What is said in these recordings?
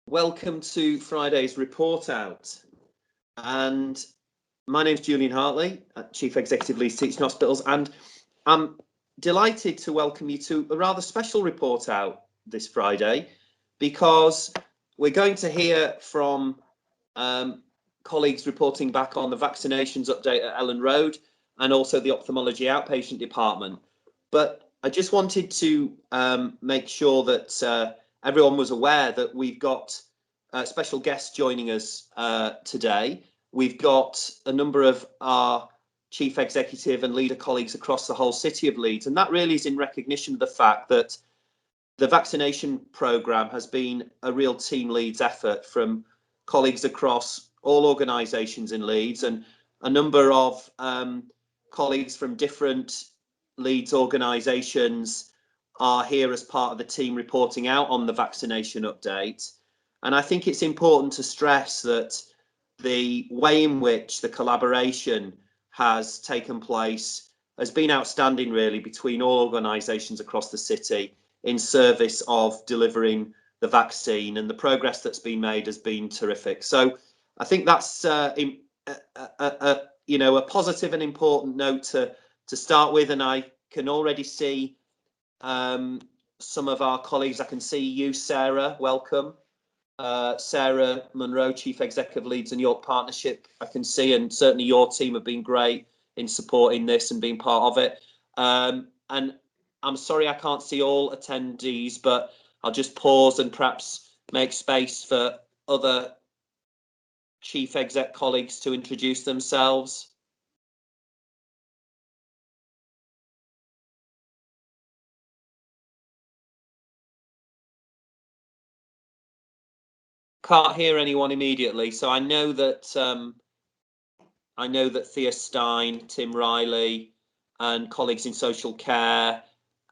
Welcome to Friday's report out. And my name's Julian Hartley, Chief Executive Leeds Teaching Hospitals, and I'm delighted to welcome you to a rather special report out this Friday, because we're going to hear from colleagues reporting back on the vaccinations update at Elland Road and also the Ophthalmology Outpatient department. But I just wanted to make sure that everyone was aware that we've got special guests joining us today. We've got a number of our chief executive and leader colleagues across the whole city of Leeds, and that really is in recognition of the fact that the vaccination programme has been a real Team Leeds effort from colleagues across all organisations in Leeds, and a number of colleagues from different Leeds organisations are here as part of the team reporting out on the vaccination update. And I think it's important to stress that the way in which the collaboration has taken place has been outstanding, really, between all organisations across the city in service of delivering the vaccine, and the progress that's been made has been terrific. So I think that's a positive and important note to start with, and I can already see some of our colleagues. I can see you, Sarah, welcome. Sarah Munro, Chief Executive Leeds and York Partnership, I can see, and certainly your team have been great in supporting this and being part of it. And I'm sorry I can't see all attendees, but I'll just pause and perhaps make space for other Chief Exec colleagues to introduce themselves. Can't hear anyone immediately, so I know that Thea Stein, Tim Riley, and colleagues in social care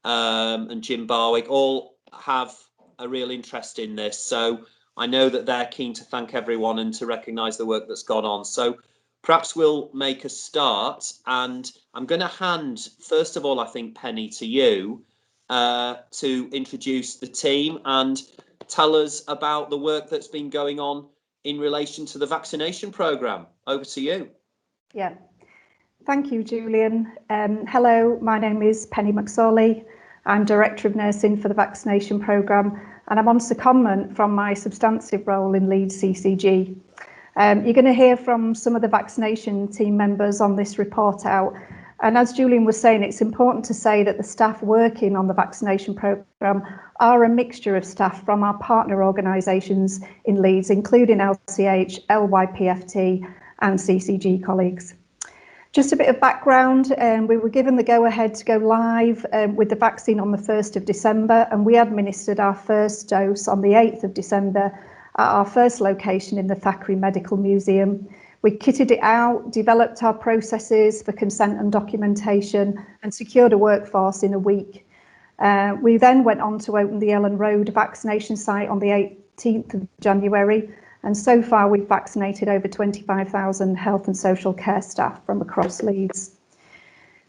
and Jim Barwick all have a real interest in this. So I know that they're keen to thank everyone and to recognise the work that's gone on. So perhaps we'll make a start, and I'm going to hand, first of all, I think, Penny, to you to introduce the team and tell us about the work that's been going on in relation to the vaccination programme. Over to you. Yeah, thank you, Julian. Hello, my name is Penny McSorley. I'm Director of Nursing for the vaccination programme, and I'm on secondment from my substantive role in Leeds CCG. You're going to hear from some of the vaccination team members on this report out. And as Julian was saying, it's important to say that the staff working on the vaccination programme are a mixture of staff from our partner organisations in Leeds, including LCH, LYPFT and CCG colleagues. Just a bit of background, we were given the go-ahead to go live with the vaccine on the 1st of December, and we administered our first dose on the 8th of December at our first location in the Thackeray Medical Museum. We kitted it out, developed our processes for consent and documentation, and secured a workforce in a week. We then went on to open the Elland Road vaccination site on the 18th of January, and so far we've vaccinated over 25,000 health and social care staff from across Leeds.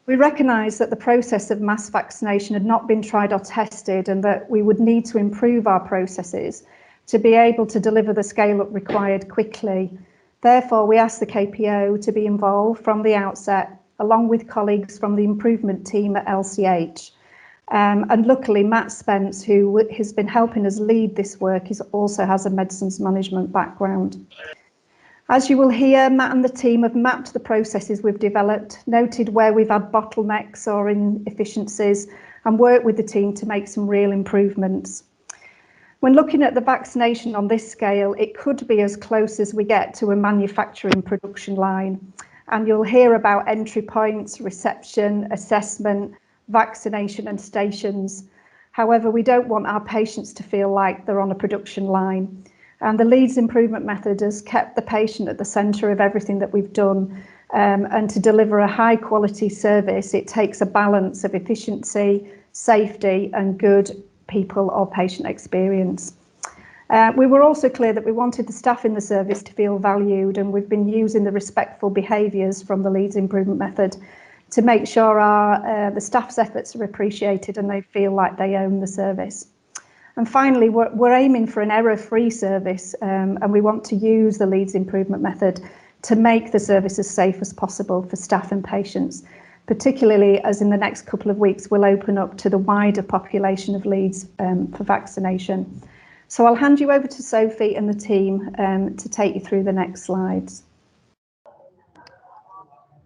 We recognised that the process of mass vaccination had not been tried or tested, and that we would need to improve our processes to be able to deliver the scale-up required quickly. Therefore, we asked the KPO to be involved from the outset, along with colleagues from the improvement team at LCH. And luckily, Matt Spence, who has been helping us lead this work, also has a medicines management background. As you will hear, Matt and the team have mapped the processes we've developed, noted where we've had bottlenecks or inefficiencies, and worked with the team to make some real improvements. When looking at the vaccination on this scale, it could be as close as we get to a manufacturing production line. And you'll hear about entry points, reception, assessment, vaccination and stations. However, we don't want our patients to feel like they're on a production line. And the Leeds improvement method has kept the patient at the centre of everything that we've done. And to deliver a high quality service, it takes a balance of efficiency, safety and good people or patient experience. We were also clear that we wanted the staff in the service to feel valued, and we've been using the respectful behaviours from the Leeds improvement method to make sure the staff's efforts are appreciated and they feel like they own the service. And finally, we're aiming for an error-free service, and we want to use the Leeds improvement method to make the service as safe as possible for staff and patients, particularly as in the next couple of weeks we'll open up to the wider population of Leeds for vaccination. So I'll hand you over to Sophie and the team to take you through the next slides.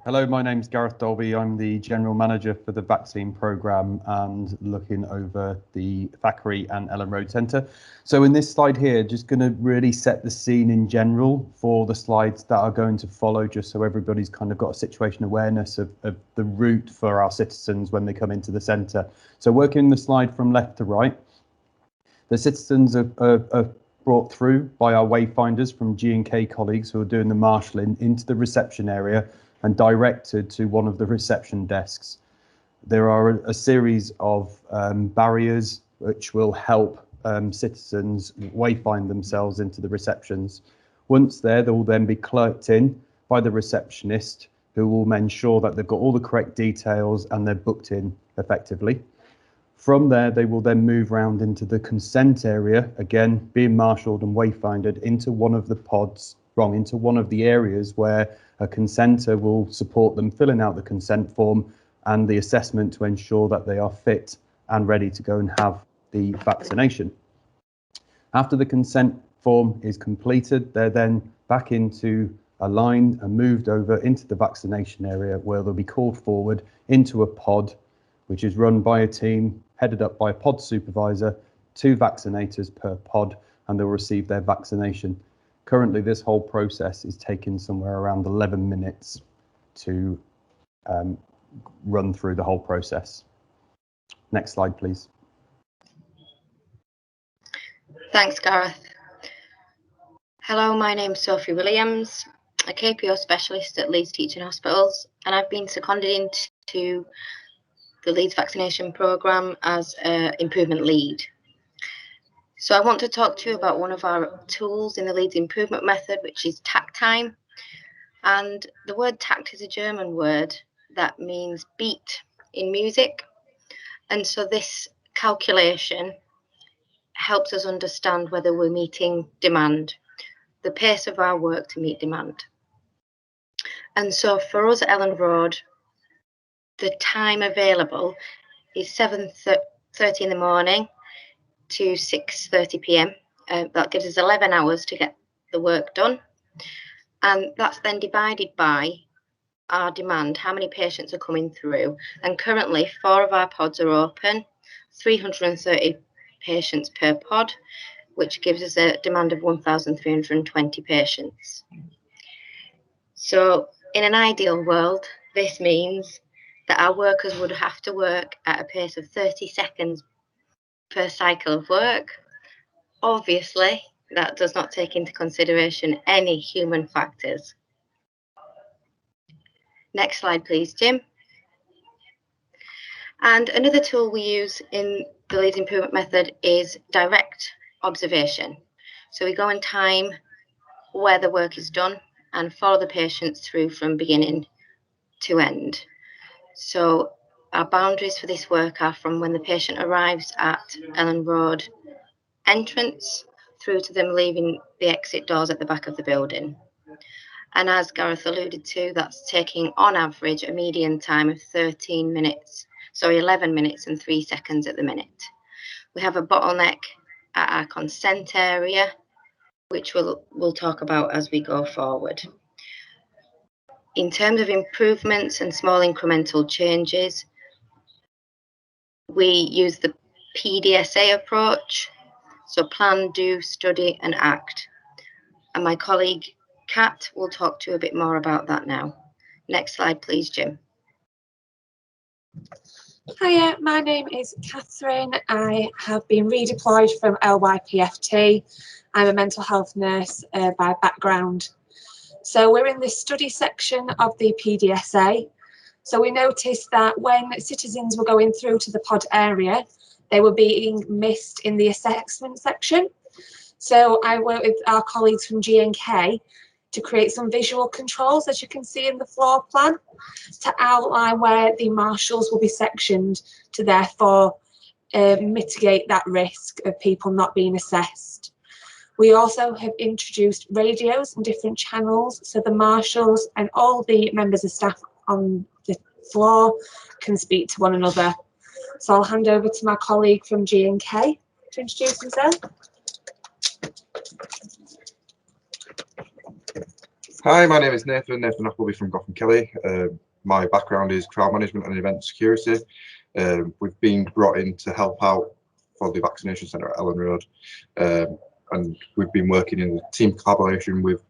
Hello, my name's Gareth Dolby. I'm the General Manager for the vaccine programme and looking over the Thackeray and Elland Road Centre. So in this slide here, just going to really set the scene in general for the slides that are going to follow, just so everybody's kind of got a situation awareness of the route for our citizens when they come into the centre. So working the slide from left to right, the citizens are brought through by our wayfinders from G&K colleagues who are doing the marshalling into the reception area and directed to one of the reception desks. There are a series of barriers which will help citizens wayfind themselves into the receptions. Once there, they will then be clerked in by the receptionist, who will ensure that they've got all the correct details and they're booked in effectively. From there, they will then move round into the consent area, again being marshalled and wayfinded into one of the pods, into one of the areas where a consenter will support them filling out the consent form and the assessment to ensure that they are fit and ready to go and have the vaccination. After the consent form is completed, they're then back into a line and moved over into the vaccination area, where they'll be called forward into a pod, which is run by a team headed up by a pod supervisor, 2 vaccinators per pod, and they'll receive their vaccination. Currently, this whole process is taking somewhere around 11 minutes to run through the whole process. Next slide, please. Thanks, Gareth. Hello, my name's Sophie Williams, a KPO specialist at Leeds Teaching Hospitals, and I've been seconded into the Leeds vaccination programme as an improvement lead. So I want to talk to you about one of our tools in the Leeds improvement method, which is tact time. And the word tact is a German word that means beat in music. And so this calculation helps us understand whether we're meeting demand, the pace of our work to meet demand. And so for us at Elland Road, the time available is 7:30 in the morning to 6:30 p.m. That gives us 11 hours to get the work done. And that's then divided by our demand, how many patients are coming through. And currently 4 of our pods are open, 330 patients per pod, which gives us a demand of 1,320 patients. So in an ideal world, this means that our workers would have to work at a pace of 30 seconds per cycle of work. Obviously, that does not take into consideration any human factors. Next slide, please, Jim. And another tool we use in the Leeds improvement method is direct observation. So we go and time where the work is done and follow the patients through from beginning to end. So our boundaries for this work are from when the patient arrives at Elland Road entrance through to them leaving the exit doors at the back of the building. And as Gareth alluded to, that's taking on average a median time of 11 minutes and 3 seconds at the minute. We have a bottleneck at our consent area, which we'll talk about as we go forward. In terms of improvements and small incremental changes, we use the PDSA approach. So plan, do, study and act. And my colleague Kat will talk to you a bit more about that now. Next slide, please, Jim. Hiya, my name is Catherine. I have been redeployed from LYPFT. I'm a mental health nurse by background. So we're in the study section of the PDSA. So we noticed that when citizens were going through to the pod area, they were being missed in the assessment section. So I worked with our colleagues from G&K to create some visual controls, as you can see in the floor plan, to outline where the marshals will be sectioned to therefore mitigate that risk of people not being assessed. We also have introduced radios and different channels, so the marshals and all the members of staff on the floor can speak to one another. So I'll hand over to my colleague from G&K to introduce himself. Hi, my name is Nathan Appleby from Gough and Kelly. My background is crowd management and event security. We've been brought in to help out for the vaccination centre at Elland Road, and we've been working in team collaboration with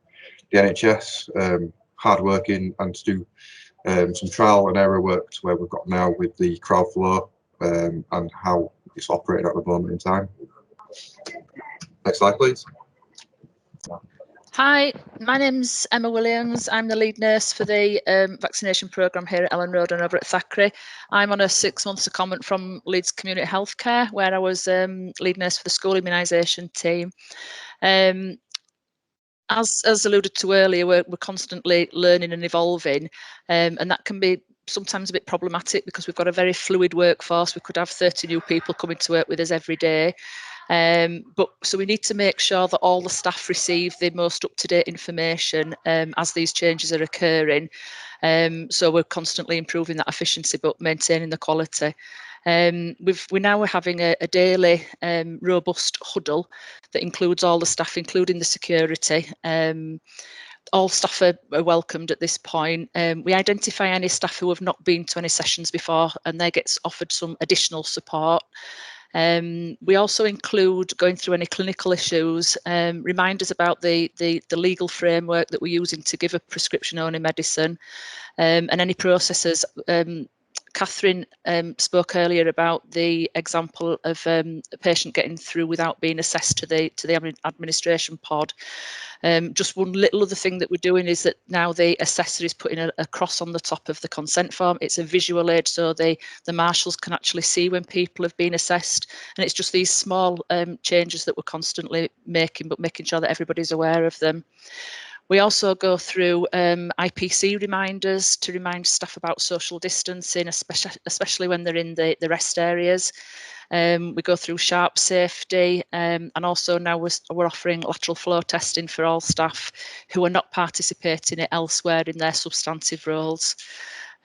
the NHS, hard working, and to do some trial and error work to where we've got now with the crowd flow and how it's operating at the moment in time. Next slide, please. Hi, my name's Emma Williams. I'm the lead nurse for the vaccination programme here at Elland Road and over at Thackeray. I'm on a 6-month secondment from Leeds Community Healthcare, where I was lead nurse for the school immunisation team. As alluded to earlier, we're constantly learning and evolving, and that can be sometimes a bit problematic because we've got a very fluid workforce. We could have 30 new people coming to work with us every day. So we need to make sure that all the staff receive the most up-to-date information as these changes are occurring. So we're constantly improving that efficiency but maintaining the quality. We're now having a daily robust huddle that includes all the staff, including the security. All staff are welcomed at this point. We identify any staff who have not been to any sessions before, and they get offered some additional support. We also include going through any clinical issues, reminders about the legal framework that we're using to give a prescription-only medicine, and any processes. Catherine spoke earlier about the example of a patient getting through without being assessed to the administration pod. Just one little other thing that we're doing is that now the assessor is putting a cross on the top of the consent form. It's a visual aid, so the marshals can actually see when people have been assessed. And it's just these small changes that we're constantly making, but making sure that everybody's aware of them. We also go through IPC reminders to remind staff about social distancing, especially when they're in the rest areas. We go through sharp safety, and also now we're offering lateral flow testing for all staff who are not participating elsewhere in their substantive roles.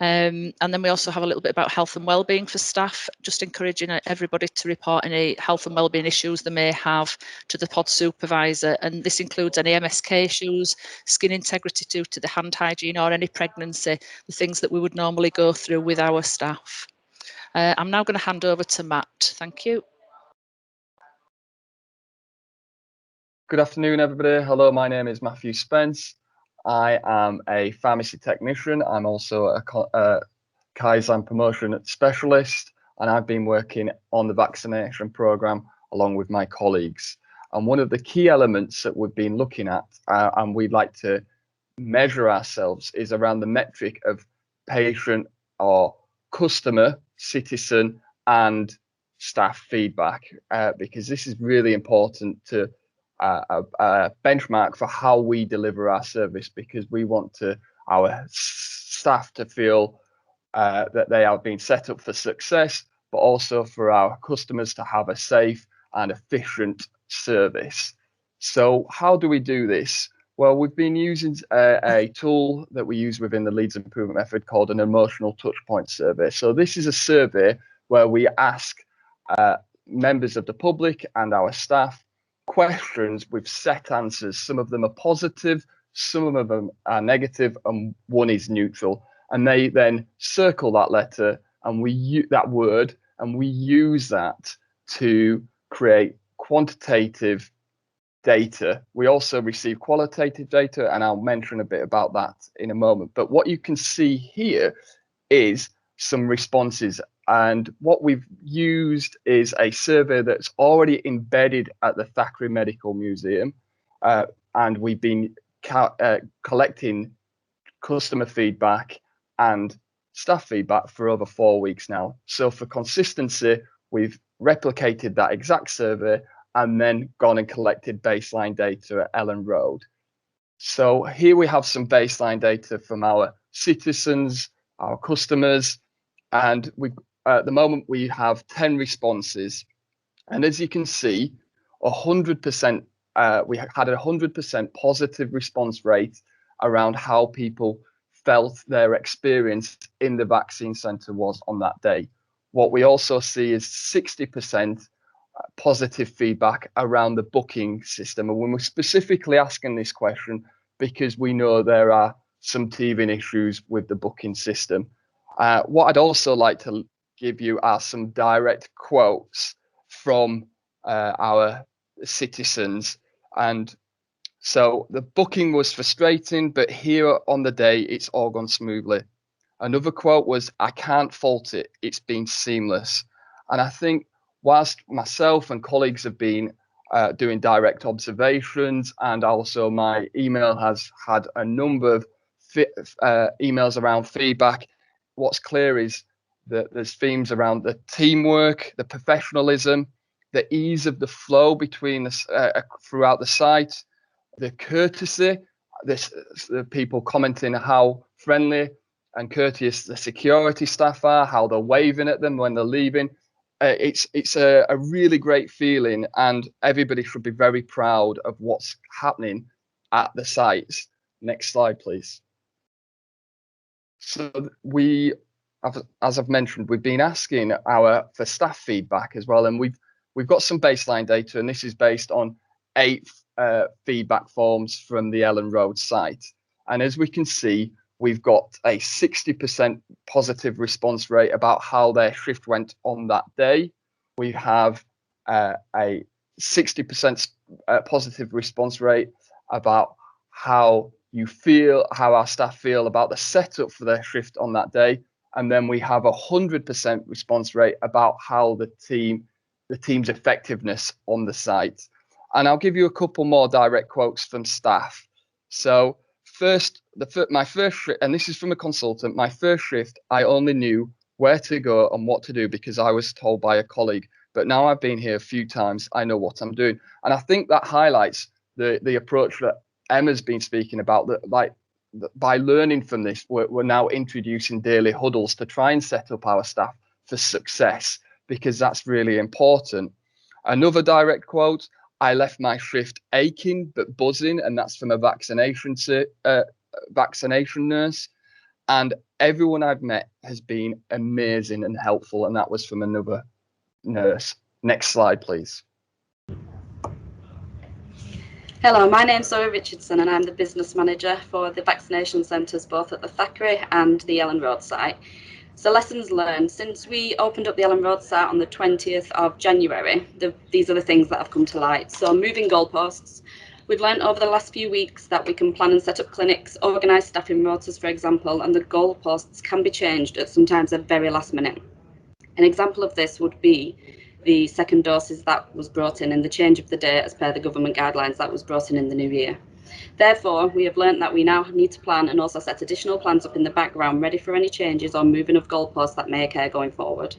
And then we also have a little bit about health and wellbeing for staff, just encouraging everybody to report any health and wellbeing issues they may have to the pod supervisor. And this includes any MSK issues, skin integrity due to the hand hygiene, or any pregnancy, the things that we would normally go through with our staff. I'm now going to hand over to Matt. Thank you. Good afternoon, everybody. Hello, my name is Matthew Spence. I am a pharmacy technician. I'm also a Kaizen promotion specialist, and I've been working on the vaccination programme along with my colleagues. And one of the key elements that we've been looking at, and we'd like to measure ourselves, is around the metric of patient or customer, citizen, and staff feedback, because this is really important to a benchmark for how we deliver our service, because we want our staff to feel that they are being set up for success, but also for our customers to have a safe and efficient service. So how do we do this? Well, we've been using a tool that we use within the Leeds Improvement Method called an emotional touchpoint survey. So this is a survey where we ask members of the public and our staff questions with set answers. Some of them are positive, some of them are negative, and one is neutral. And they then circle that letter and we use that word, and we use that to create quantitative data. We also receive qualitative data, and I'll mention a bit about that in a moment. But what you can see here is some responses. And what we've used is a survey that's already embedded at the Thackeray Medical Museum. And we've been collecting customer feedback and staff feedback for over 4 weeks now. So for consistency, we've replicated that exact survey and then gone and collected baseline data at Elland Road. So here we have some baseline data from our citizens, our customers, and we've at the moment we have 10 responses, and as you can see, 100%. We had a 100% positive response rate around how people felt their experience in the vaccine centre was on that day. What we also see is 60% positive feedback around the booking system. And when we're specifically asking this question, because we know there are some teething issues with the booking system. What I'd also like to give you are some direct quotes from our citizens. And so the booking was frustrating, but here on the day, it's all gone smoothly. Another quote was, "I can't fault it. It's been seamless." And I think whilst myself and colleagues have been doing direct observations, and also my email has had a number of emails around feedback, what's clear is that there's themes around the teamwork, the professionalism, the ease of the flow between throughout the site, the courtesy, the people commenting how friendly and courteous the security staff are, how they're waving at them when they're leaving. It's a really great feeling, and everybody should be very proud of what's happening at the sites. Next slide, please. So we, as I've mentioned, we've been asking for staff feedback as well, and we've got some baseline data, and this is based on 8 feedback forms from the Elland Road site. And as we can see, we've got a 60% positive response rate about how their shift went on that day. We have a 60% positive response rate about how our staff feel about the setup for their shift on that day. And then we have a 100% response rate about how the team's effectiveness on the site. And I'll give you a couple more direct quotes from staff. So my first shift, and this is from a consultant, my first shift, I only knew where to go and what to do because I was told by a colleague. But now I've been here a few times, I know what I'm doing. And I think that highlights the approach that Emma's been speaking about, that by learning from this, we're now introducing daily huddles to try and set up our staff for success, because that's really important. Another direct quote, "I left my shift aching but buzzing," and that's from a vaccination nurse. And everyone I've met has been amazing and helpful, and that was from another nurse. Next slide, please. Hello, my name's Zoe Richardson, and I'm the business manager for the vaccination centres both at the Thackeray and the Elland Road site. So lessons learned. Since we opened up the Elland Road site on the 20th of January, these are the things that have come to light. So moving goalposts. We've learned over the last few weeks that we can plan and set up clinics, organise staffing rotas, for example, and the goalposts can be changed at sometimes a very last minute. An example of this would be the second doses that was brought in and the change of the date as per the government guidelines that was brought in the new year. Therefore, we have learnt that we now need to plan and also set additional plans up in the background ready for any changes or moving of goalposts that may occur going forward.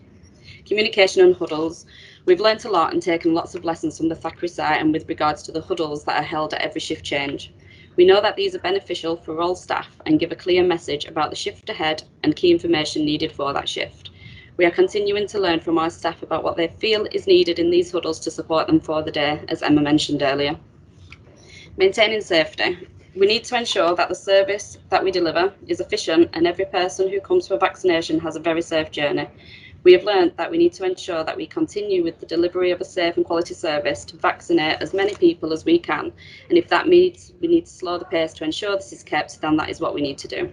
Communication and huddles. We've learnt a lot and taken lots of lessons from the Thackeray site and with regards to the huddles that are held at every shift change. We know that these are beneficial for all staff and give a clear message about the shift ahead and key information needed for that shift. We are continuing to learn from our staff about what they feel is needed in these huddles to support them for the day, as Emma mentioned earlier. Maintaining safety. We need to ensure that the service that we deliver is efficient and every person who comes for vaccination has a very safe journey. We have learnt that we need to ensure that we continue with the delivery of a safe and quality service to vaccinate as many people as we can. And if that means we need to slow the pace to ensure this is kept, then that is what we need to do.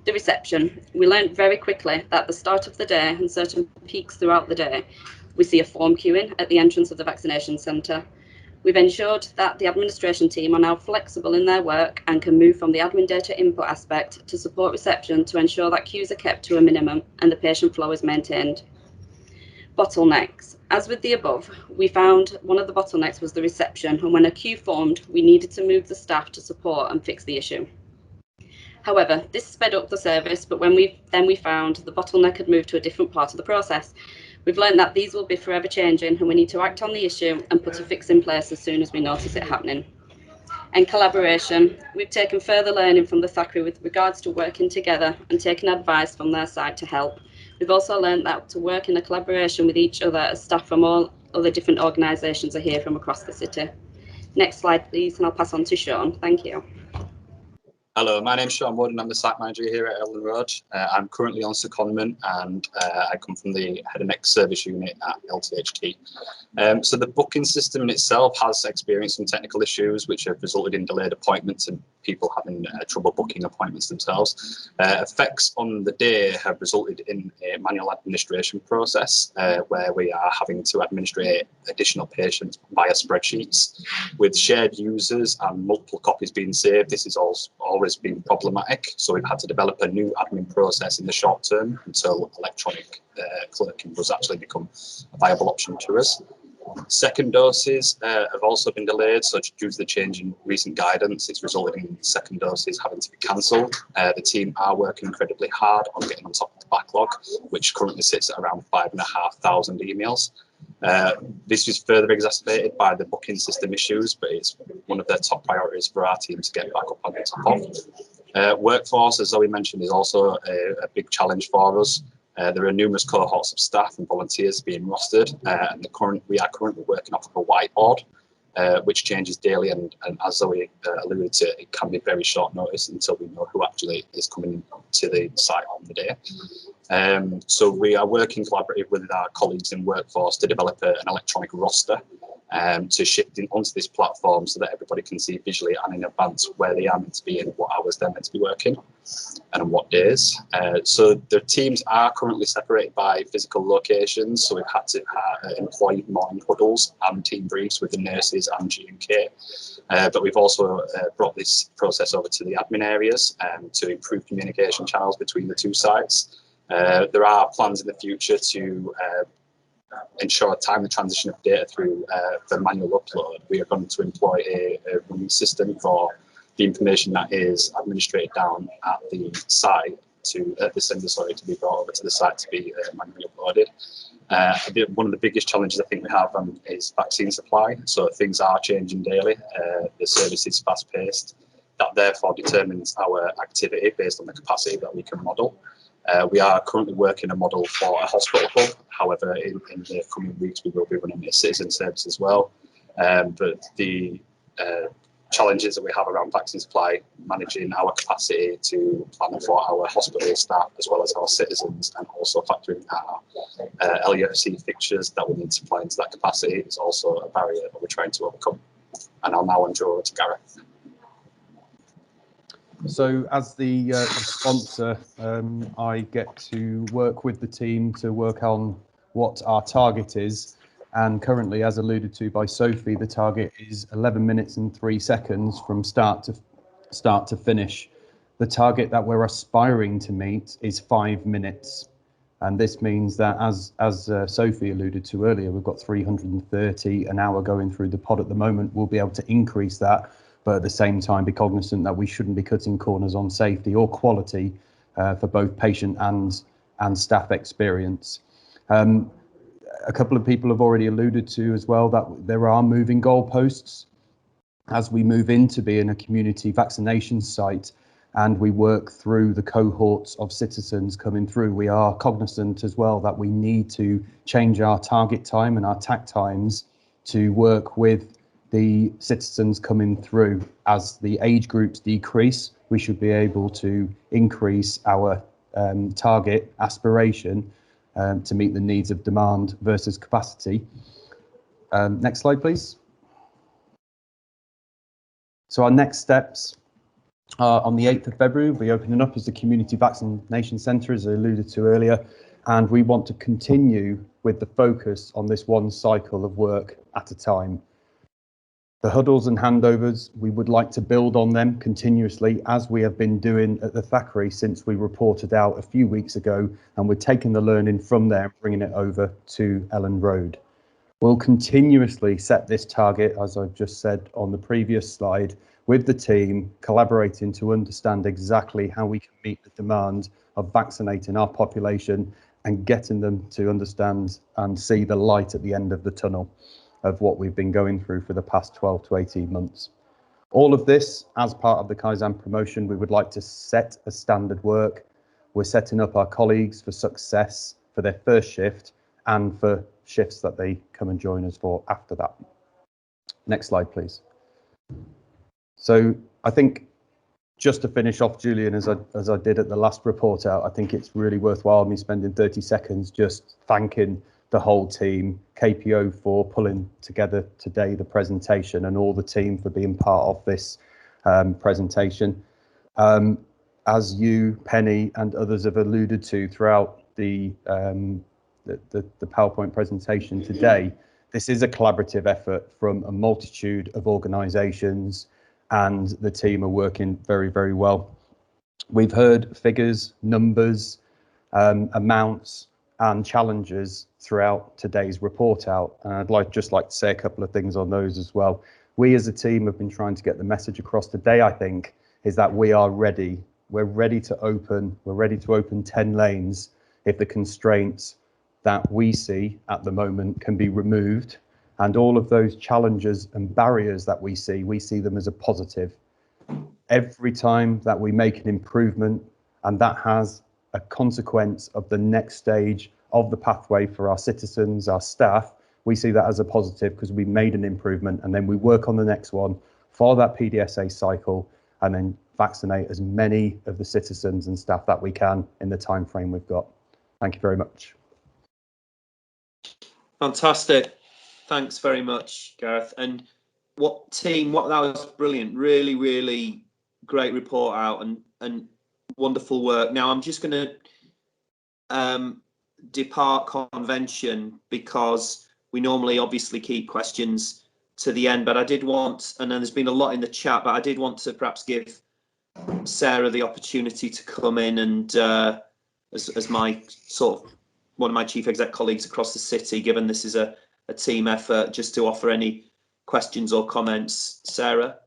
The reception. We learned very quickly that at the start of the day and certain peaks throughout the day, we see a form queuing at the entrance of the vaccination centre. We've ensured that the administration team are now flexible in their work and can move from the admin data input aspect to support reception to ensure that queues are kept to a minimum and the patient flow is maintained. Bottlenecks. As with the above, we found one of the bottlenecks was the reception, and when a queue formed, we needed to move the staff to support and fix the issue. However, this sped up the service, but when we found the bottleneck had moved to a different part of the process. We've learned that these will be forever changing and we need to act on the issue and put a fix in place as soon as we notice it happening. And collaboration. We've taken further learning from the Thackeray with regards to working together and taking advice from their side to help. We've also learned that to work in a collaboration with each other as staff from all other different organisations are here from across the city. Next slide, please, and I'll pass on to Sean. Thank you. Hello, my name's Sean Wood and I'm the site manager here at Elland Road. I'm currently on secondment and I come from the head and neck service unit at LTHT. So the booking system in itself has experienced some technical issues which have resulted in delayed appointments and people having trouble booking appointments themselves. Effects on the day have resulted in a manual administration process where we are having to administrate additional patients via spreadsheets with shared users and multiple copies being saved. This is always been problematic, so we've had to develop a new admin process in the short term until electronic clerking does actually become a viable option to us. Second doses have also been delayed, so due to the change in recent guidance, it's resulted in second doses having to be cancelled. The team are working incredibly hard on getting on top of the backlog, which currently sits at around 5,500 emails. This is further exacerbated by the booking system issues, but it's one of their top priorities for our team to get back up on the top of. Workforce, as Zoe mentioned, is also a big challenge for us. There are numerous cohorts of staff and volunteers being rostered, and we are currently working off of a whiteboard, which changes daily, and as Zoe alluded to, it can be very short notice until we know who actually is coming to the site on the day. So we are working collaboratively with our colleagues in Workforce to develop an electronic roster to shift onto this platform so that everybody can see visually and in advance where they are meant to be and what hours they're meant to be working and on what days. So the teams are currently separated by physical locations, so we've had to employ morning huddles and team briefs with the nurses and G&K. But we've also brought this process over to the admin areas to improve communication channels between the two sites. There are plans in the future to ensure a timely transition of data through the manual upload. We are going to employ a running system for the information that is administrated down at the site at the centre, to be brought over to the site to be manually uploaded. One of the biggest challenges I think we have is vaccine supply. So things are changing daily. The service is fast paced. That therefore determines our activity based on the capacity that we can model. We are currently working a model for a hospital hub. However, in the coming weeks, we will be running a citizen service as well. But the challenges that we have around vaccine supply, managing our capacity to plan for our hospital staff as well as our citizens, and also factoring our LUFC fixtures that we need to supply into that capacity is also a barrier that we're trying to overcome. And I'll now hand over to Gareth. So as the sponsor, I get to work with the team to work on what our target is. And currently, as alluded to by Sophie, the target is 11 minutes and 3 seconds from start to finish. The target that we're aspiring to meet is 5 minutes. And this means that, as Sophie alluded to earlier, we've got 330 an hour going through the pod at the moment. We'll be able to increase that, but at the same time be cognizant that we shouldn't be cutting corners on safety or quality for both patient and staff experience. A couple of people have already alluded to as well that there are moving goalposts as we move into being a community vaccination site and we work through the cohorts of citizens coming through. We are cognizant as well that we need to change our target time and our tack times to work with the citizens coming through. As the age groups decrease, we should be able to increase our target aspiration to meet the needs of demand versus capacity. Next slide, please. So our next steps are on the 8th of February, we'll be opening up as the Community Vaccination Centre, as I alluded to earlier, and we want to continue with the focus on this one cycle of work at a time. The huddles and handovers, we would like to build on them continuously as we have been doing at the Thackeray since we reported out a few weeks ago, and we're taking the learning from there and bringing it over to Elland Road. We'll continuously set this target, as I've just said on the previous slide, with the team, collaborating to understand exactly how we can meet the demand of vaccinating our population and getting them to understand and see the light at the end of the tunnel of what we've been going through for the past 12 to 18 months. All of this, as part of the Kaizen promotion, we would like to set a standard work we're setting up our colleagues for success for their first shift and for shifts that they come and join us for after that. Next slide, please. So I think just to finish off, Julian, as I did at the last report out, I think it's really worthwhile me spending 30 seconds just thanking the whole team, KPO for pulling together today the presentation, and all the team for being part of this presentation. As you, Penny, and others have alluded to throughout the PowerPoint presentation today, this is a collaborative effort from a multitude of organisations, and the team are working very, very well. We've heard figures, numbers, amounts and challenges throughout today's report out, and I'd just like to say a couple of things on those as well. We as a team have been trying to get the message across today, I think, is that we are ready. We're ready to open. We're ready to open 10 lanes if the constraints that we see at the moment can be removed, and all of those challenges and barriers that we see them as a positive. Every time that we make an improvement, and that has a consequence of the next stage of the pathway for our citizens, our staff, we see that as a positive because we made an improvement, and then we work on the next one, follow that PDSA cycle, and then vaccinate as many of the citizens and staff that we can in the time frame we've got. Thank you very much. Fantastic. Thanks very much, Gareth. And that was brilliant. Really, really great report out, and wonderful work. Now I'm just going to depart convention, because we normally obviously keep questions to the end, but I did want, and then there's been a lot in the chat, but I did want to perhaps give Sarah the opportunity to come in and as my one of my chief exec colleagues across the city, given this is a team effort, just to offer any questions or comments. Sarah?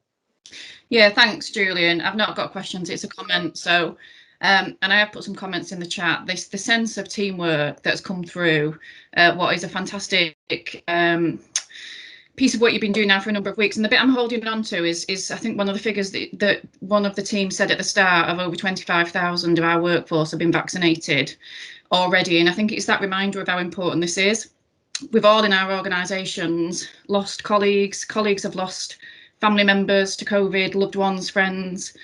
Yeah, thanks, Julian. I've not got questions, it's a comment. So, and I have put some comments in the chat. The sense of teamwork that's come through, what is a fantastic piece of work you've been doing now for a number of weeks. And the bit I'm holding on to is I think one of the figures that one of the team said at the start, of over 25,000 of our workforce have been vaccinated already. And I think it's that reminder of how important this is. We've all in our organisations lost colleagues have lost family members to COVID, loved ones, friends.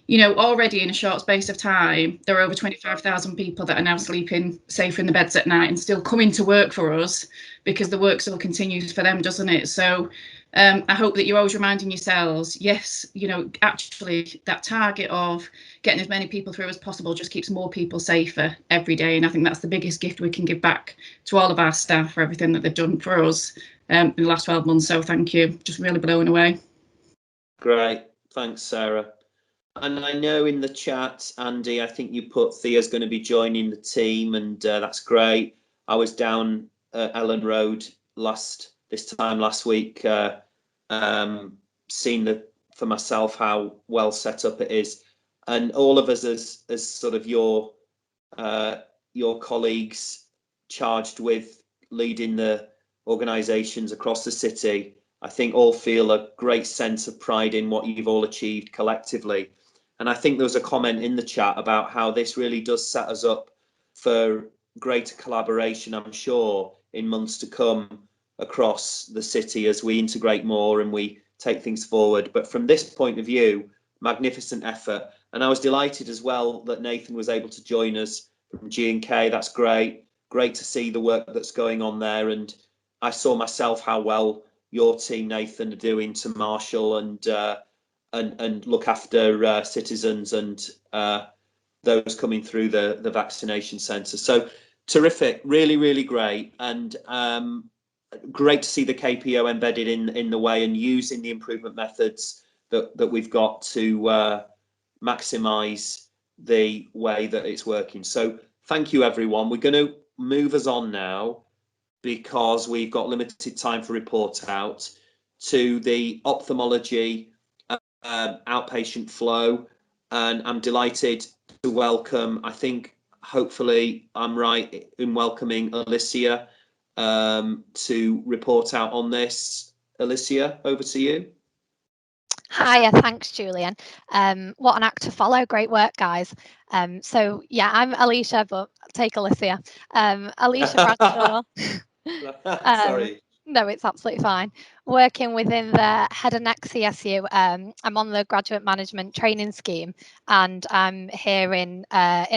You know, already in a short space of time, there are over 25,000 people that are now sleeping safer in the beds at night and still coming to work for us, because the work still continues for them, doesn't it? So I hope that you're always reminding yourselves, yes, you know, actually that target of getting as many people through as possible just keeps more people safer every day. And I think that's the biggest gift we can give back to all of our staff for everything that they've done for us in the last 12 months. So thank you, just really blown away. Great, thanks, Sarah. And I know in the chat, Andy, I think you put Thea's going to be joining the team, and that's great. I was down at Elland Road this time last week, seeing for myself how well set up it is, and all of us as sort of your colleagues charged with leading the organisations across the city, I think all feel a great sense of pride in what you've all achieved collectively. And I think there was a comment in the chat about how this really does set us up for greater collaboration, I'm sure, in months to come across the city as we integrate more and we take things forward. But from this point of view, magnificent effort. And I was delighted as well that Nathan was able to join us from G&K. That's great. Great to see the work that's going on there. And I saw myself how well your team, Nathan, are doing to marshal and look after citizens and those coming through the vaccination centre. So terrific, really, really great, and great to see the KPO embedded in the way and using the improvement methods that we've got to maximise the way that it's working. So thank you, everyone. We're going to move us on now, because we've got limited time for report out, to the ophthalmology outpatient flow, and I'm delighted to welcome, I think hopefully I'm right in welcoming Alicia to report out on this. Alicia, over to you. Hiya, thanks, Julian. What an act to follow. Great work, guys. So yeah, I'm Alicia, but take Alicia. Alicia Bradshaw. Sorry. No, it's absolutely fine. Working within the head and neck CSU, I'm on the graduate management training scheme, and I'm here in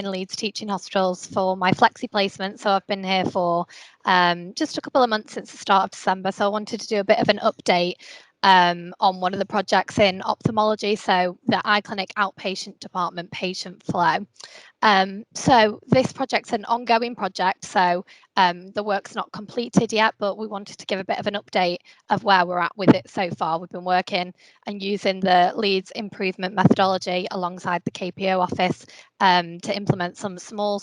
Leeds teaching hospitals for my flexi placement. So I've been here for just a couple of months since the start of December. So I wanted to do a bit of an update on one of the projects in ophthalmology, so the eye clinic outpatient department patient flow. So this project's an ongoing project, so the work's not completed yet, but we wanted to give a bit of an update of where we're at with it so far. We've been working and using the Leeds improvement methodology alongside the KPO office to implement some small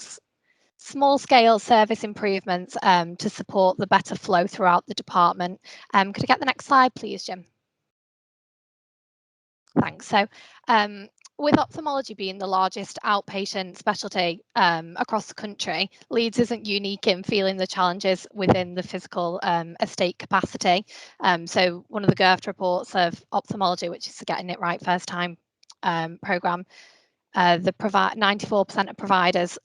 scale service improvements to support the better flow throughout the department. Could I get the next slide, please, Jim? Thanks. So with ophthalmology being the largest outpatient specialty across the country, Leeds isn't unique in feeling the challenges within the physical estate capacity. So one of the GIRFT reports of ophthalmology, which is Getting It Right First Time programme, 94% of providers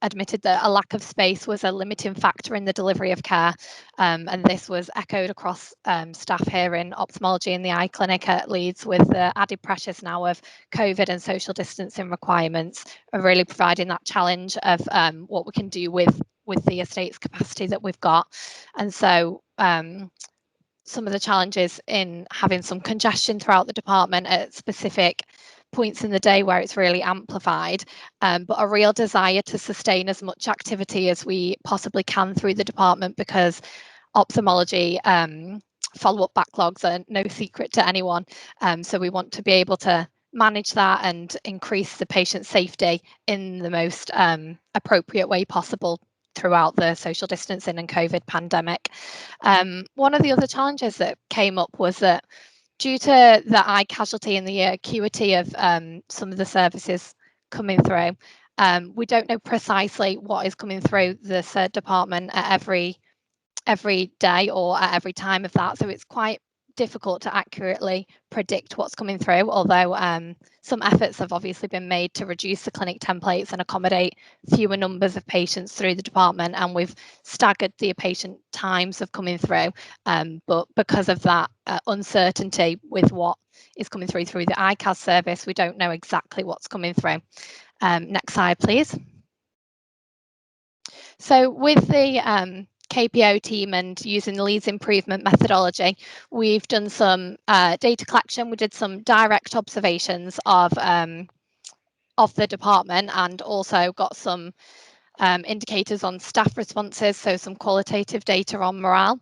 admitted that a lack of space was a limiting factor in the delivery of care, and this was echoed across staff here in ophthalmology in the eye clinic at Leeds, with the added pressures now of COVID and social distancing requirements are really providing that challenge of what we can do with the estate's capacity that we've got. And so some of the challenges in having some congestion throughout the department at specific points in the day where it's really amplified, but a real desire to sustain as much activity as we possibly can through the department, because ophthalmology follow-up backlogs are no secret to anyone. So we want to be able to manage that and increase the patient safety in the most appropriate way possible throughout the social distancing and COVID pandemic. One of the other challenges that came up was that due to the eye casualty and the acuity of some of the services coming through, we don't know precisely what is coming through the third department at every day or at every time of that. So it's quite difficult to accurately predict what's coming through, although some efforts have obviously been made to reduce the clinic templates and accommodate fewer numbers of patients through the department, and we've staggered the patient times of coming through, but because of that uncertainty with what is coming through the ICAS service, we don't know exactly what's coming through. Next slide, please. So with the KPO team and using the Leeds improvement methodology, we've done some data collection. We did some direct observations of the department, and also got some indicators on staff responses, so some qualitative data on morale.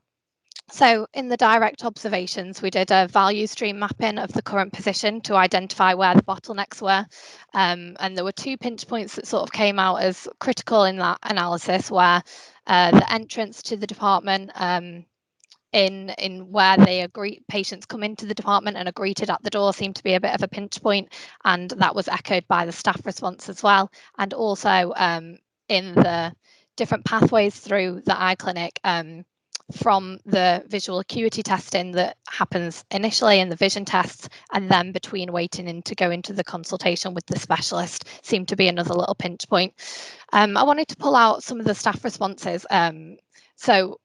So in the direct observations, we did a value stream mapping of the current position to identify where the bottlenecks were. And there were 2 pinch points that sort of came out as critical in that analysis, where the entrance to the department, in where they agree patients come into the department and are greeted at the door, seemed to be a bit of a pinch point, and that was echoed by the staff response as well. And also in the different pathways through the eye clinic, from the visual acuity testing that happens initially in the vision tests, and then between waiting in to go into the consultation with the specialist, seemed to be another little pinch point. I wanted to pull out some of the staff responses. So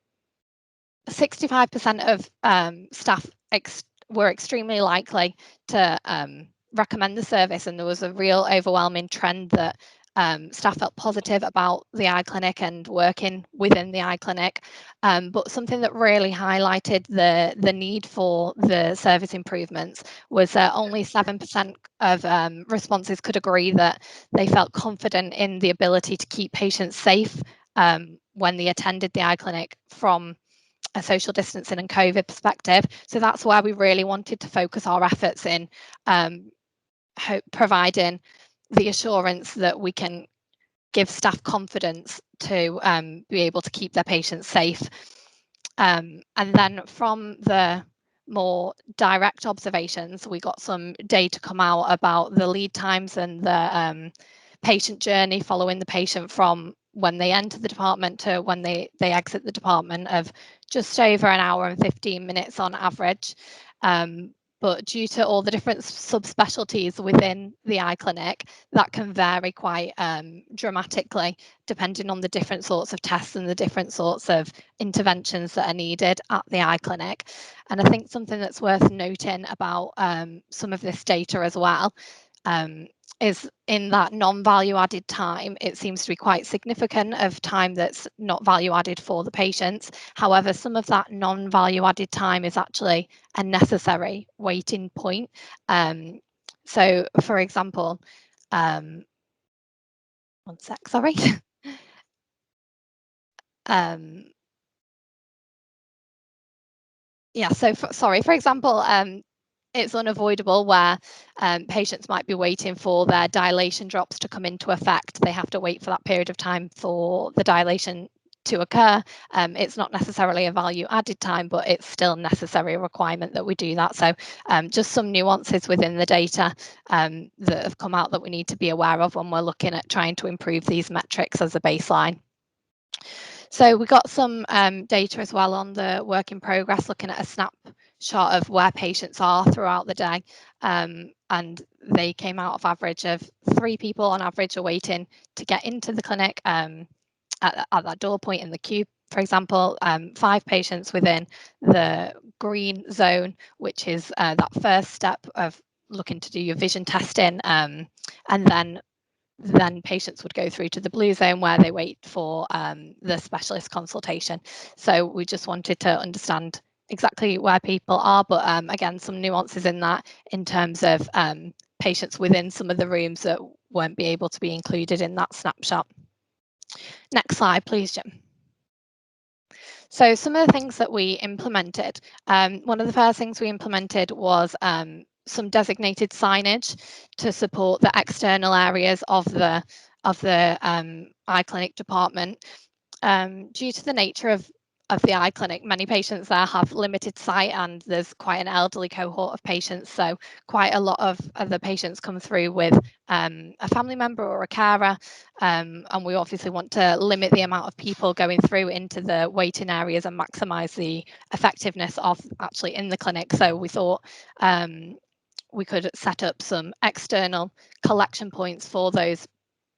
65% of staff were extremely likely to recommend the service, and there was a real overwhelming trend that staff felt positive about the eye clinic and working within the eye clinic. But something that really highlighted the need for the service improvements was that only 7% of responses could agree that they felt confident in the ability to keep patients safe when they attended the eye clinic from a social distancing and COVID perspective. So that's where we really wanted to focus our efforts in providing the assurance that we can give staff confidence to be able to keep their patients safe. And then from the more direct observations, we got some data come out about the lead times and the patient journey following the patient from when they enter the department to when they exit the department, of just over an hour and 15 minutes on average. but due to all the different subspecialties within the eye clinic, that can vary quite dramatically depending on the different sorts of tests and the different sorts of interventions that are needed at the eye clinic. And I think something that's worth noting about some of this data as well is in that non-value added time, it seems to be quite significant of time that's not value added for the patients. However, some of that non-value added time is actually a necessary waiting point. So, for example, one sec, sorry. Yeah, so for example, it's unavoidable where patients might be waiting for their dilation drops to come into effect. They have to wait for that period of time for the dilation to occur. It's not necessarily a value added time, but it's still a necessary requirement that we do that. So just some nuances within the data that have come out that we need to be aware of when we're looking at trying to improve these metrics as a baseline. So we got some data as well on the work in progress, looking at a snapshot of where patients are throughout the day. And they came out of average of 3 people on average are waiting to get into the clinic at that door point in the queue, for example, 5 patients within the green zone, which is that first step of looking to do your vision testing, and then patients would go through to the blue zone where they wait for the specialist consultation. So we just wanted to understand exactly where people are, but again, some nuances in that in terms of patients within some of the rooms that won't be able to be included in that snapshot. Next slide, please, Jim. So some of the things that we implemented, one of the first things we implemented was some designated signage to support the external areas of the eye clinic department. Due to the nature of the eye clinic, many patients there have limited sight, and there's quite an elderly cohort of patients. So quite a lot of the patients come through with a family member or a carer, and we obviously want to limit the amount of people going through into the waiting areas and maximise the effectiveness of actually in the clinic. So we thought we could set up some external collection points for those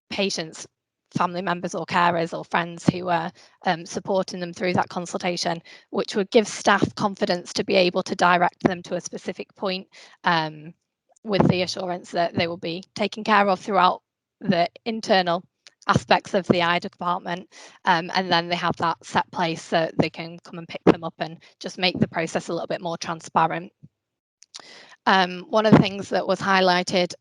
patients, family members or carers or friends who are supporting them through that consultation, which would give staff confidence to be able to direct them to a specific point with the assurance that they will be taken care of throughout the internal aspects of the eye department, and then they have that set place so they can come and pick them up and just make the process a little bit more transparent. One of the things that was highlighted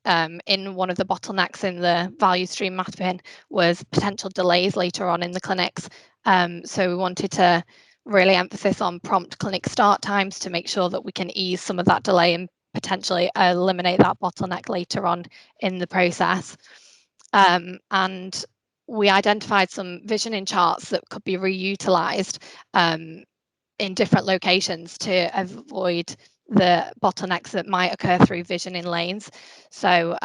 in one of the bottlenecks in the value stream mapping was potential delays later on in the clinics. So we wanted to really emphasize on prompt clinic start times to make sure that we can ease some of that delay and potentially eliminate that bottleneck later on in the process. And we identified some visioning charts that could be reutilized in different locations to avoid the bottlenecks that might occur through visioning lanes. So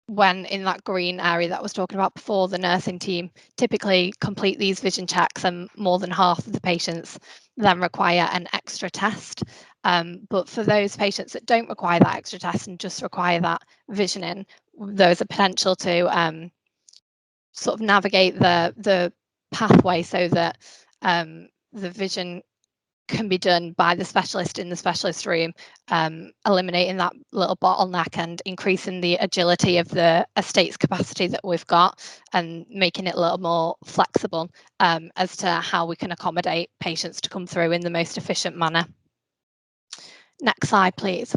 when in that green area that I was talking about before, the nursing team typically complete these vision checks, and more than half of the patients then require an extra test. But for those patients that don't require that extra test and just require that visioning, there's a potential to sort of navigate the pathway so that the vision can be done by the specialist in the specialist room, eliminating that little bottleneck and increasing the agility of the estate's capacity that we've got, and making it a little more flexible as to how we can accommodate patients to come through in the most efficient manner. Next slide, please.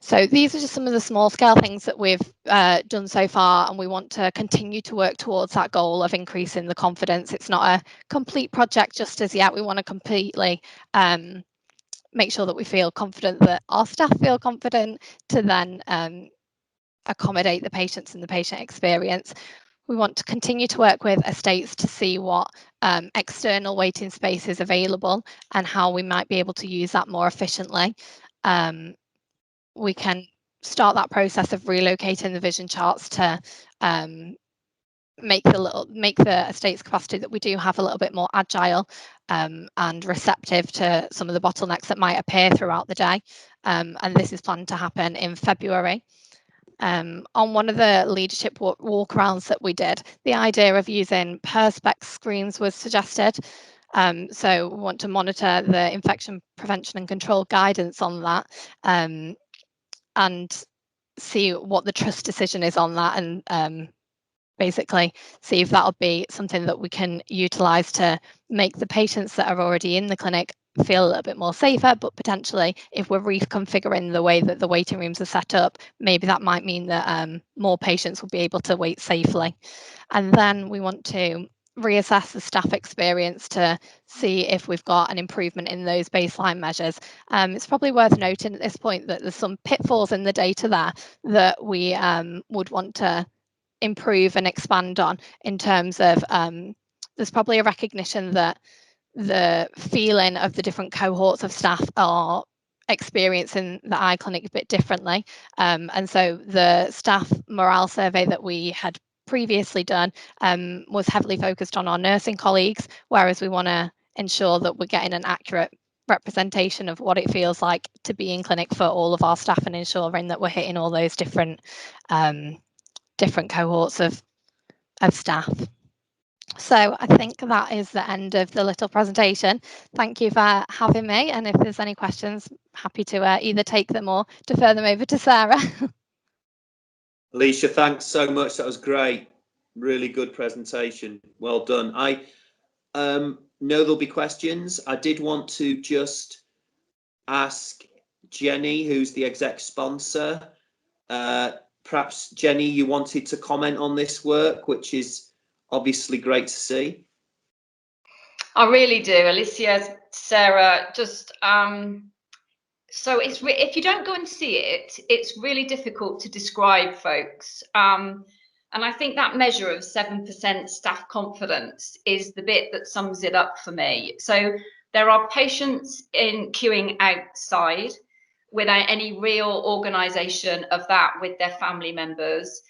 So these are just some of the small scale things that we've done so far, and we want to continue to work towards that goal of increasing the confidence. It's not a complete project just as yet. We want to completely make sure that we feel confident, that our staff feel confident to then accommodate the patients and the patient experience. We want to continue to work with estates to see what external waiting space is available and how we might be able to use that more efficiently. We can start that process of relocating the vision charts to make the estate's capacity that we do have a little bit more agile and receptive to some of the bottlenecks that might appear throughout the day. And this is planned to happen in February. On one of the leadership walkarounds that we did, the idea of using Perspex screens was suggested. So we want to monitor the infection prevention and control guidance on that, and see what the trust decision is on that, and basically see if that'll be something that we can utilise to make the patients that are already in the clinic feel a little bit more safer. But potentially, if we're reconfiguring the way that the waiting rooms are set up, maybe that might mean that more patients will be able to wait safely. And then we want to reassess the staff experience to see if we've got an improvement in those baseline measures. It's probably worth noting at this point that there's some pitfalls in the data there that we would want to improve and expand on, in terms of there's probably a recognition that the feeling of the different cohorts of staff are experiencing the eye clinic a bit differently, and so the staff morale survey that we had previously done was heavily focused on our nursing colleagues, whereas we want to ensure that we're getting an accurate representation of what it feels like to be in clinic for all of our staff, and ensuring that we're hitting all those different cohorts of staff. So I think that is the end of the little presentation. Thank you for having me, and if there's any questions, happy to either take them or defer them over to Sarah. Alicia, thanks so much. That was great. Really good presentation. Well done. I know there'll be questions. I did want to just ask Jenny, who's the exec sponsor. Perhaps, Jenny, you wanted to comment on this work, which is obviously great to see. I really do, Alicia, Sarah. Just so if you don't go and see it, it's really difficult to describe, folks. And I think that measure of 7% staff confidence is the bit that sums it up for me. So there are patients queuing outside without any real organisation of that with their family members.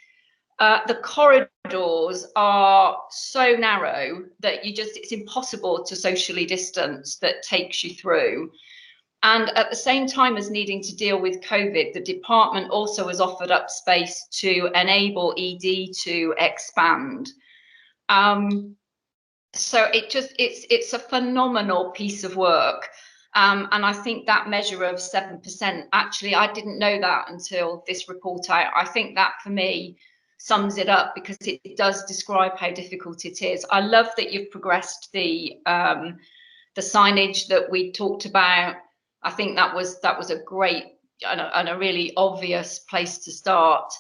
The corridors are so narrow that it's impossible to socially distance that takes you through. And at the same time as needing to deal with COVID, the department also has offered up space to enable ED to expand. So it's a phenomenal piece of work. And I think that measure of 7%, actually, I didn't know that until this report out. I think that for me sums it up, because it does describe how difficult it is. I love that you've progressed the signage that we talked about. I think that was a great and a really obvious place to start.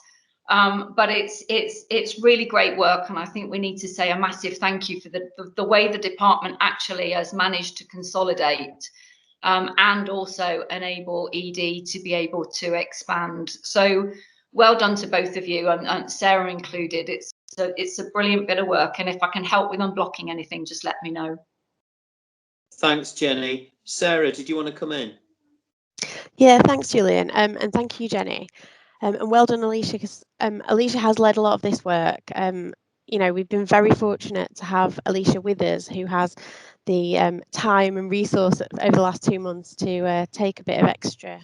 But it's really great work, and I think we need to say a massive thank you for the way the department actually has managed to consolidate and also enable ED to be able to expand. So well done to both of you, and Sarah included. It's a brilliant bit of work, and if I can help with unblocking anything, just let me know. Thanks, Jenny. Sarah, did you want to come in? Yeah, thanks, Julian, and thank you, Jenny. And well done, Alicia, because Alicia has led a lot of this work. You know, we've been very fortunate to have Alicia with us, who has the time and resource over the last 2 months to take a bit of extra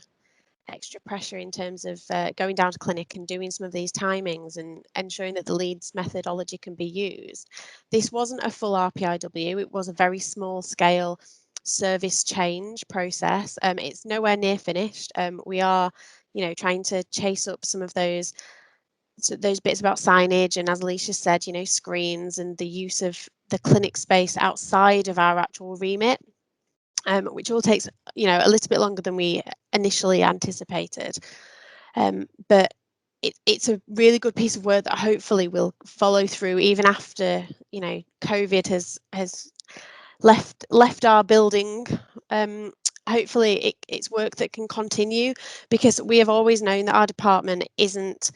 pressure in terms of going down to clinic and doing some of these timings and ensuring that the Leeds methodology can be used. This wasn't a full RPIW, it was a very small scale service change process. It's nowhere near finished. We are, you know, trying to chase up some of those bits about signage, and as Alicia said, you know, screens and the use of the clinic space outside of our actual remit. Which all takes, you know, a little bit longer than we initially anticipated. But it's a really good piece of work that hopefully will follow through even after, you know, COVID has left our building. Hopefully it's work that can continue, because we have always known that our department isn't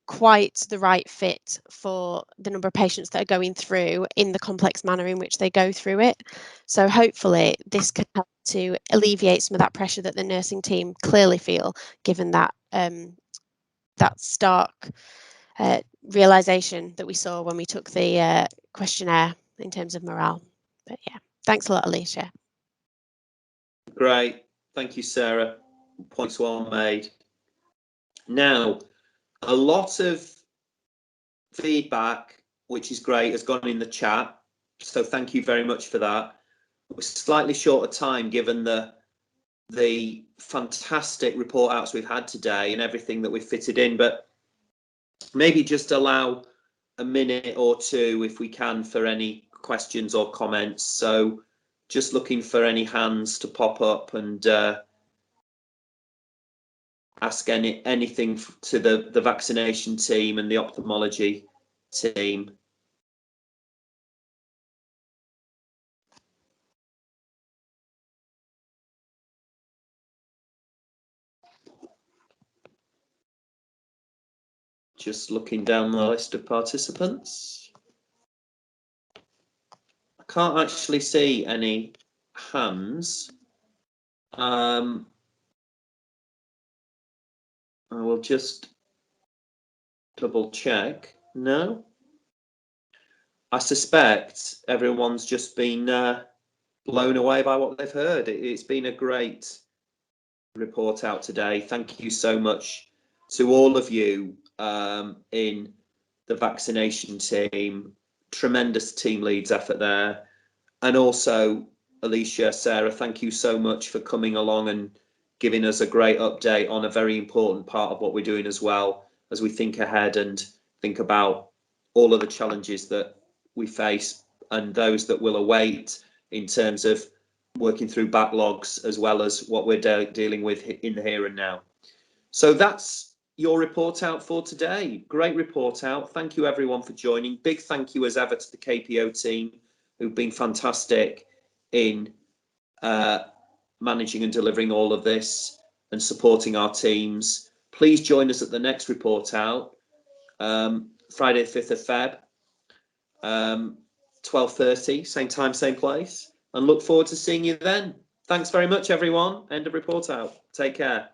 quite the right fit for the number of patients that are going through in the complex manner in which they go through it. So hopefully this can help to alleviate some of that pressure that the nursing team clearly feel, given that that stark realization that we saw when we took the questionnaire in terms of morale. But yeah, thanks a lot, Alicia. Great, thank you, Sarah. Points well made. Now, a lot of feedback, which is great, has gone in the chat. So thank you very much for that. We're slightly short of time given the fantastic report outs we've had today and everything that we've fitted in, but maybe just allow a minute or two if we can for any questions or comments. So just looking for any hands to pop up and ask anything to the vaccination team and the ophthalmology team. Just looking down the list of participants. I can't actually see any hands. I will just double check. No. I suspect everyone's just been blown away by what they've heard. It's been a great report out today. Thank you so much to all of you in the vaccination team. Tremendous team Leeds effort there. And also, Alicia, Sarah, thank you so much for coming along and giving us a great update on a very important part of what we're doing as well, as we think ahead and think about all of the challenges that we face and those that will await in terms of working through backlogs, as well as what we're dealing with in the here and now. So that's your report out for today. Great report out. Thank you everyone for joining. Big thank you as ever to the KPO team, who've been fantastic in managing and delivering all of this and supporting our teams. Please join us at the next report out, Friday 5th of Feb, 12:30, same time, same place, and look forward to seeing you then. Thanks very much, everyone. End of report out. Take care.